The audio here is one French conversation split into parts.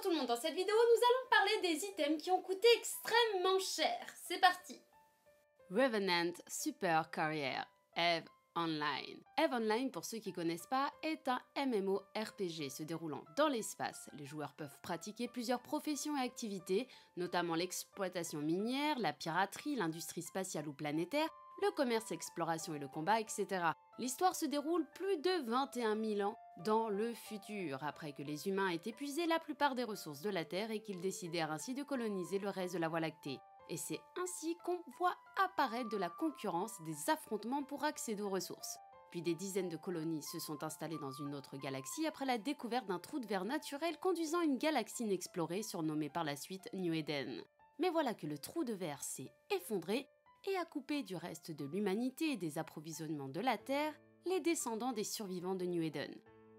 Bonjour tout le monde, dans cette vidéo nous allons parler des items qui ont coûté extrêmement cher. C'est parti. Revenant Super Carrier EVE Online. EVE Online, pour ceux qui ne connaissent pas, est un MMORPG se déroulant dans l'espace. Les joueurs peuvent pratiquer plusieurs professions et activités, notamment l'exploitation minière, la piraterie, l'industrie spatiale ou planétaire, le commerce, l'exploration et le combat, etc. L'histoire se déroule plus de 21 000 ans dans le futur, après que les humains aient épuisé la plupart des ressources de la Terre et qu'ils décidèrent ainsi de coloniser le reste de la Voie lactée. Et c'est ainsi qu'on voit apparaître de la concurrence, des affrontements pour accéder aux ressources. Puis des dizaines de colonies se sont installées dans une autre galaxie après la découverte d'un trou de verre naturel conduisant à une galaxie inexplorée surnommée par la suite New Eden. Mais voilà que le trou de verre s'est effondré et a coupé du reste de l'humanité et des approvisionnements de la Terre les descendants des survivants de New Eden.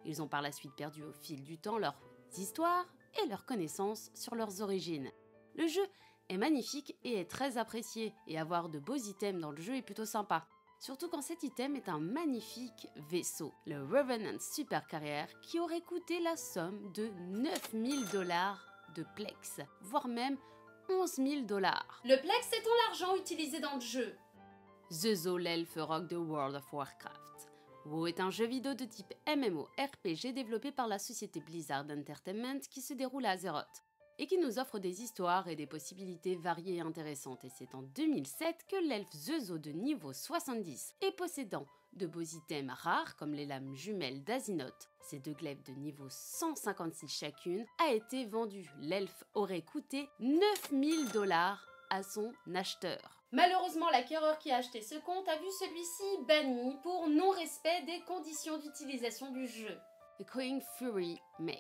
Ils ont par la suite perdu au fil du temps leurs histoires et leurs connaissances sur leurs origines. Le jeu est magnifique et est très apprécié, et avoir de beaux items dans le jeu est plutôt sympa. Surtout quand cet item est un magnifique vaisseau, le Revenant Super Carrier, qui aurait coûté la somme de 9000 $ de Plex, voire même 11 000 $. Le Plex étant l'argent utilisé dans le jeu. The Zoo, l'elfe rock de World of Warcraft. WoW est un jeu vidéo de type MMORPG développé par la société Blizzard Entertainment qui se déroule à Azeroth et qui nous offre des histoires et des possibilités variées et intéressantes. Et c'est en 2007 que l'elfe The Zoo de niveau 70 et possédant de beaux items rares comme les lames jumelles d'Azinoth, ces deux glaives de niveau 156 chacune, a été vendu. L'elfe aurait coûté 9000 $ à son acheteur. Malheureusement, l'acquéreur qui a acheté ce compte a vu celui-ci banni pour non-respect des conditions d'utilisation du jeu. The Queen Fury Mace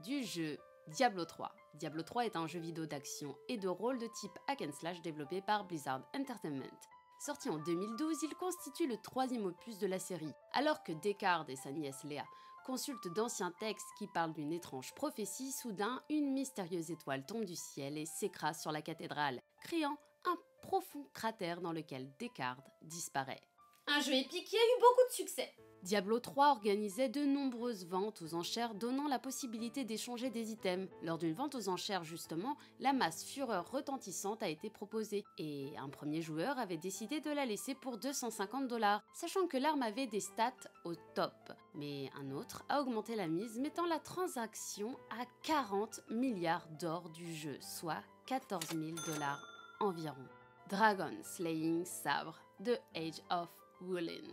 du jeu Diablo 3. Diablo 3 est un jeu vidéo d'action et de rôle de type hack and slash développé par Blizzard Entertainment. Sorti en 2012, il constitue le 3e opus de la série. Alors que Deckard et sa nièce Léa consultent d'anciens textes qui parlent d'une étrange prophétie, soudain, une mystérieuse étoile tombe du ciel et s'écrase sur la cathédrale, créant un profond cratère dans lequel Deckard disparaît. Un jeu épique qui a eu beaucoup de succès. Diablo 3 organisait de nombreuses ventes aux enchères donnant la possibilité d'échanger des items. Lors d'une vente aux enchères justement, la masse fureur retentissante a été proposée et un premier joueur avait décidé de la laisser pour 250 $, sachant que l'arme avait des stats au top. Mais un autre a augmenté la mise, mettant la transaction à 40 milliards d'or du jeu, soit 14 000 $ environ. Dragon Slaying Sabre de Age of Wulin.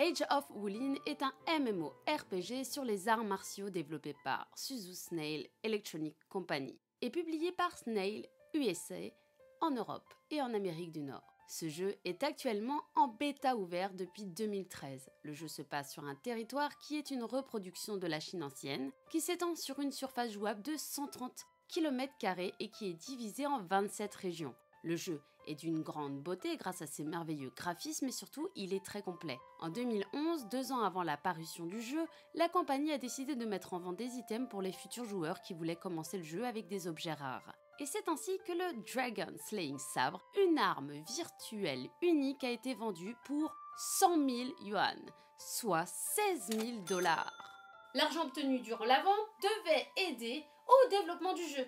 Age of Wulin est un MMORPG sur les arts martiaux développé par Suzu Snail Electronic Company et publié par Snail USA en Europe et en Amérique du Nord. Ce jeu est actuellement en bêta ouvert depuis 2013. Le jeu se passe sur un territoire qui est une reproduction de la Chine ancienne, qui s'étend sur une surface jouable de 130 km² et qui est divisé en 27 régions. Le jeu est d'une grande beauté grâce à ses merveilleux graphismes et surtout, il est très complet. En 2011, 2 ans avant la parution du jeu, la compagnie a décidé de mettre en vente des items pour les futurs joueurs qui voulaient commencer le jeu avec des objets rares. Et c'est ainsi que le Dragon Slaying Sabre, une arme virtuelle unique, a été vendue pour 100 000 yuan, soit 16 000 $. L'argent obtenu durant la vente devait aider au développement du jeu.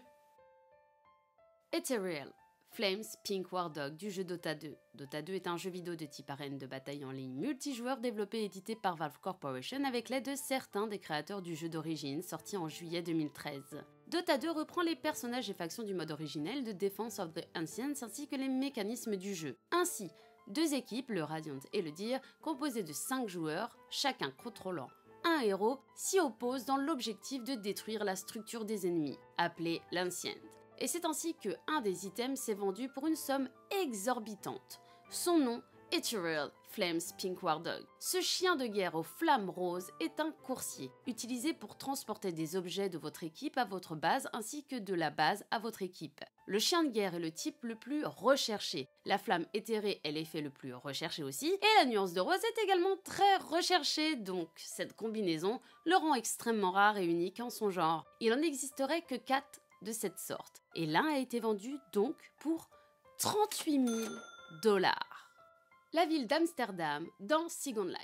Ethereal Flames Pink War Dog du jeu Dota 2. Dota 2 est un jeu vidéo de type arène de bataille en ligne multijoueur développé et édité par Valve Corporation avec l'aide de certains des créateurs du jeu d'origine, sorti en juillet 2013. Dota 2 reprend les personnages et factions du mode originel de Defense of the Ancients ainsi que les mécanismes du jeu. Ainsi, 2 équipes, le Radiant et le Dir, composées de 5 joueurs, chacun contrôlant un héros, s'y opposent dans l'objectif de détruire la structure des ennemis, appelée l'Ancient. Et c'est ainsi que un des items s'est vendu pour une somme exorbitante. Son nom, Ethereal Flames Pink War Dog. Ce chien de guerre aux flammes roses est un coursier, utilisé pour transporter des objets de votre équipe à votre base ainsi que de la base à votre équipe. Le chien de guerre est le type le plus recherché. La flamme éthérée est l'effet le plus recherché aussi. Et la nuance de rose est également très recherchée, donc cette combinaison le rend extrêmement rare et unique en son genre. Il n'en existerait que 4 de cette sorte. Et l'un a été vendu donc pour 38 000 $. La ville d'Amsterdam dans Second Life.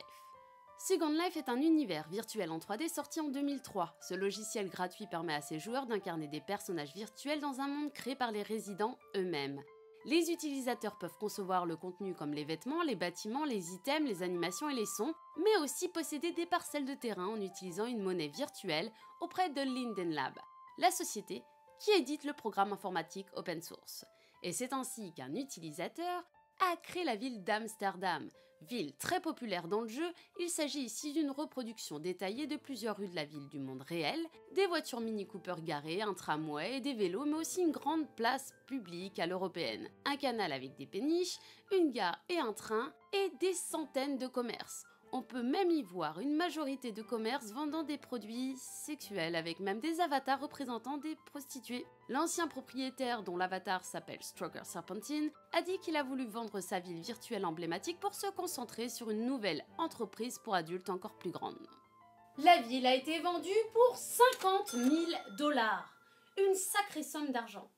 Second Life est un univers virtuel en 3D sorti en 2003. Ce logiciel gratuit permet à ses joueurs d'incarner des personnages virtuels dans un monde créé par les résidents eux-mêmes. Les utilisateurs peuvent concevoir le contenu comme les vêtements, les bâtiments, les items, les animations et les sons, mais aussi posséder des parcelles de terrain en utilisant une monnaie virtuelle auprès de Linden Lab, la société qui édite le programme informatique open source. Et c'est ainsi qu'un utilisateur a créé la ville d'Amsterdam. Ville très populaire dans le jeu, il s'agit ici d'une reproduction détaillée de plusieurs rues de la ville du monde réel, des voitures Mini Cooper garées, un tramway, des vélos, mais aussi une grande place publique à l'européenne, un canal avec des péniches, une gare et un train, et des centaines de commerces. On peut même y voir une majorité de commerces vendant des produits sexuels, avec même des avatars représentant des prostituées. L'ancien propriétaire, dont l'avatar s'appelle Stroker Serpentine, a dit qu'il a voulu vendre sa ville virtuelle emblématique pour se concentrer sur une nouvelle entreprise pour adultes encore plus grande. La ville a été vendue pour 50 000 $. Une sacrée somme d'argent.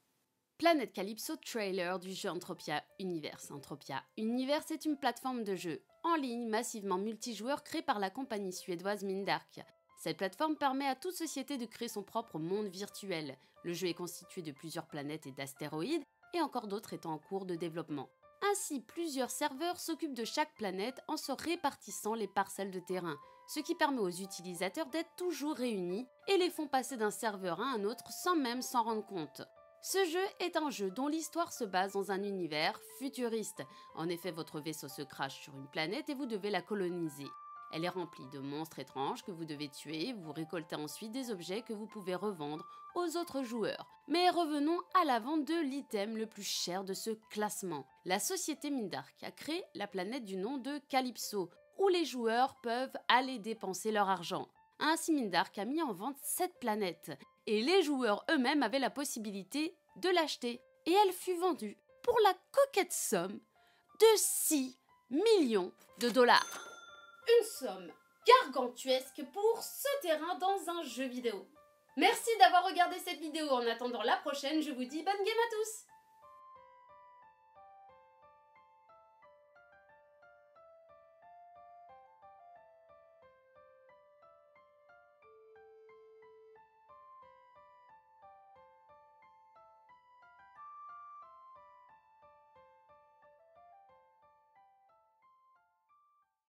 Planet Calypso trailer du jeu Entropia Universe. Entropia Universe est une plateforme de jeu en ligne massivement multijoueur créée par la compagnie suédoise Mindark. Cette plateforme permet à toute société de créer son propre monde virtuel. Le jeu est constitué de plusieurs planètes et d'astéroïdes, et encore d'autres étant en cours de développement. Ainsi, plusieurs serveurs s'occupent de chaque planète en se répartissant les parcelles de terrain, ce qui permet aux utilisateurs d'être toujours réunis et les font passer d'un serveur à un autre sans même s'en rendre compte. Ce jeu est un jeu dont l'histoire se base dans un univers futuriste. En effet, votre vaisseau se crache sur une planète et vous devez la coloniser. Elle est remplie de monstres étranges que vous devez tuer, vous récoltez ensuite des objets que vous pouvez revendre aux autres joueurs. Mais revenons à la vente de l'item le plus cher de ce classement. La société Mindark a créé la planète du nom de Calypso, où les joueurs peuvent aller dépenser leur argent. Ainsi, Mindark a mis en vente cette planète, et les joueurs eux-mêmes avaient la possibilité de l'acheter. Et elle fut vendue pour la coquette somme de 6 millions de $. Une somme gargantuesque pour ce terrain dans un jeu vidéo. Merci d'avoir regardé cette vidéo. En attendant la prochaine, je vous dis bonne game à tous!